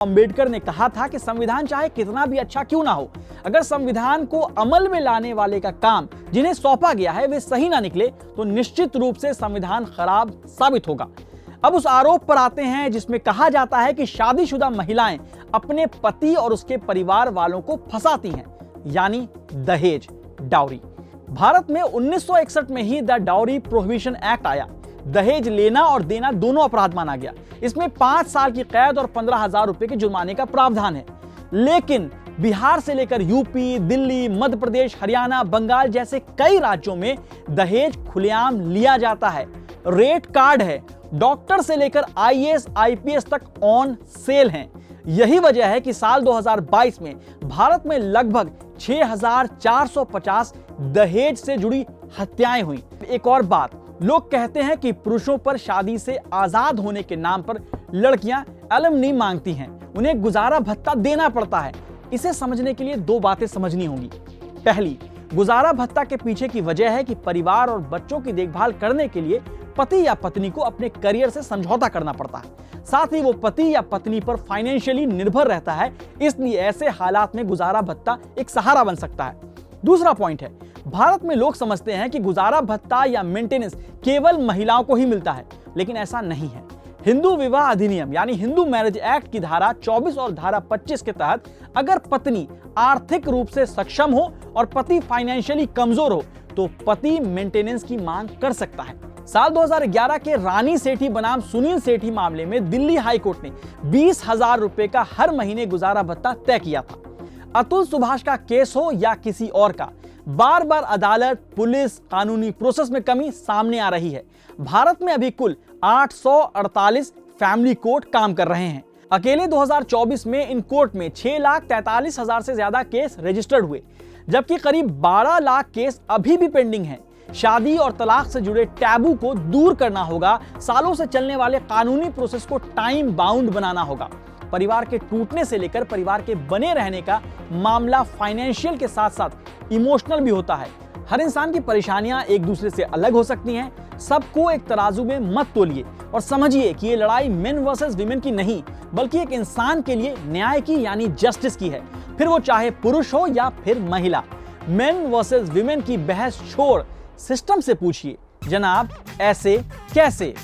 अंबेडकर ने कहा था कि संविधान चाहे कितना भी अच्छा क्यों ना हो, अगर संविधान को अमल में लाने वाले का काम जिन्हें सौंपा गया है वे सही ना निकले तो निश्चित रूप से संविधान खराब साबित होगा। अब उस आरोप पर आते हैं जिसमें कहा जाता है कि शादीशुदा महिलाएं अपने पति और उसके परिवार वालों को फंसाती हैं, यानी दहेज, डाउरी। भारत में 1961 में ही द डाउरी प्रोहिबिशन एक्ट आया। दहेज लेना और देना दोनों अपराध माना गया। इसमें 5 साल की कैद और 15,000 रुपए के जुर्माने का प्रावधान है। लेकिन बिहार से लेकर यूपी, दिल्ली, मध्य प्रदेश, हरियाणा, बंगाल जैसे कई राज्यों में दहेज खुलेआम लिया जाता है। रेट कार्ड है, डॉक्टर से लेकर आईएएस, आईपीएस तक ऑन सेल हैं। यही वजह है कि साल 2022 में भारत में लगभग 6,450 दहेज से जुड़ी हत्याएं हुई। एक और बात, लोग कहते हैं कि पुरुषों पर शादी से आजाद होने के नाम पर लड़कियां एलिमनी मांगती हैं, उन्हें गुजारा भत्ता देना पड़ता है। इसे समझने के लिए 2 बातें समझनी होंगी। पहली, गुजारा भत्ता के पीछे की वजह है कि परिवार और बच्चों की देखभाल करने के लिए पति या पत्नी को अपने करियर से समझौता करना पड़ता है। साथ ही वो पति या पत्नी पर फाइनेंशियली निर्भर रहता है, इसलिए ऐसे हालात में गुजारा भत्ता एक सहारा बन सकता है। दूसरा पॉइंट है, भारत में लोग समझते हैं कि गुजारा भत्ता या मेंटेनेंस केवल महिलाओं को ही मिलता है, लेकिन ऐसा नहीं है। हिंदू विवाह अधिनियम यानी हिंदू मैरिज एक्ट की धारा 24 और धारा 25 के तहत अगर पत्नी आर्थिक रूप से सक्षम हो और पति फाइनेंशियली कमजोर हो तो पति मेंटेनेंस की मांग कर सकता है। साल 2011 के रानी सेठी बनाम सुनील सेठी मामले में दिल्ली हाई कोर्ट ने 20,000 रुपए का हर महीने गुजारा भत्ता तय किया था। अतुल सुभाष का केस हो या किसी और का, बार बार अदालत, पुलिस, कानूनी प्रोसेस में कमी सामने आ रही है। भारत में अभी कुल 848 फैमिली कोर्ट काम कर रहे हैं। अकेले 2024 में इन कोर्ट में 6,43,000 से ज्यादा केस रजिस्टर्ड हुए, जबकि करीब 12 लाख केस अभी भी पेंडिंग हैं। शादी और तलाक से जुड़े टैबू को दूर करना होगा, सालों से चलने वाले कानूनी प्रोसेस को टाइम बाउंड बनाना होगा। परिवार के टूटने से लेकर परिवार के बने रहने का मामला फाइनेंशियल के साथ साथ इमोशनल भी होता है। हर इंसान की परेशानियां एक दूसरे से अलग हो सकती हैं। सबको एक तराजू में मत तोलिए और समझिए कि ये लड़ाई मेन वर्सेस विमेन की नहीं, बल्कि एक इंसान के लिए न्याय की यानी जस्टिस की है, फिर वो चाहे पुरुष हो या फिर महिला। मेन वर्सेस विमेन की बहस छोड़ सिस्टम से पूछिए, जनाब ऐसे कैसे।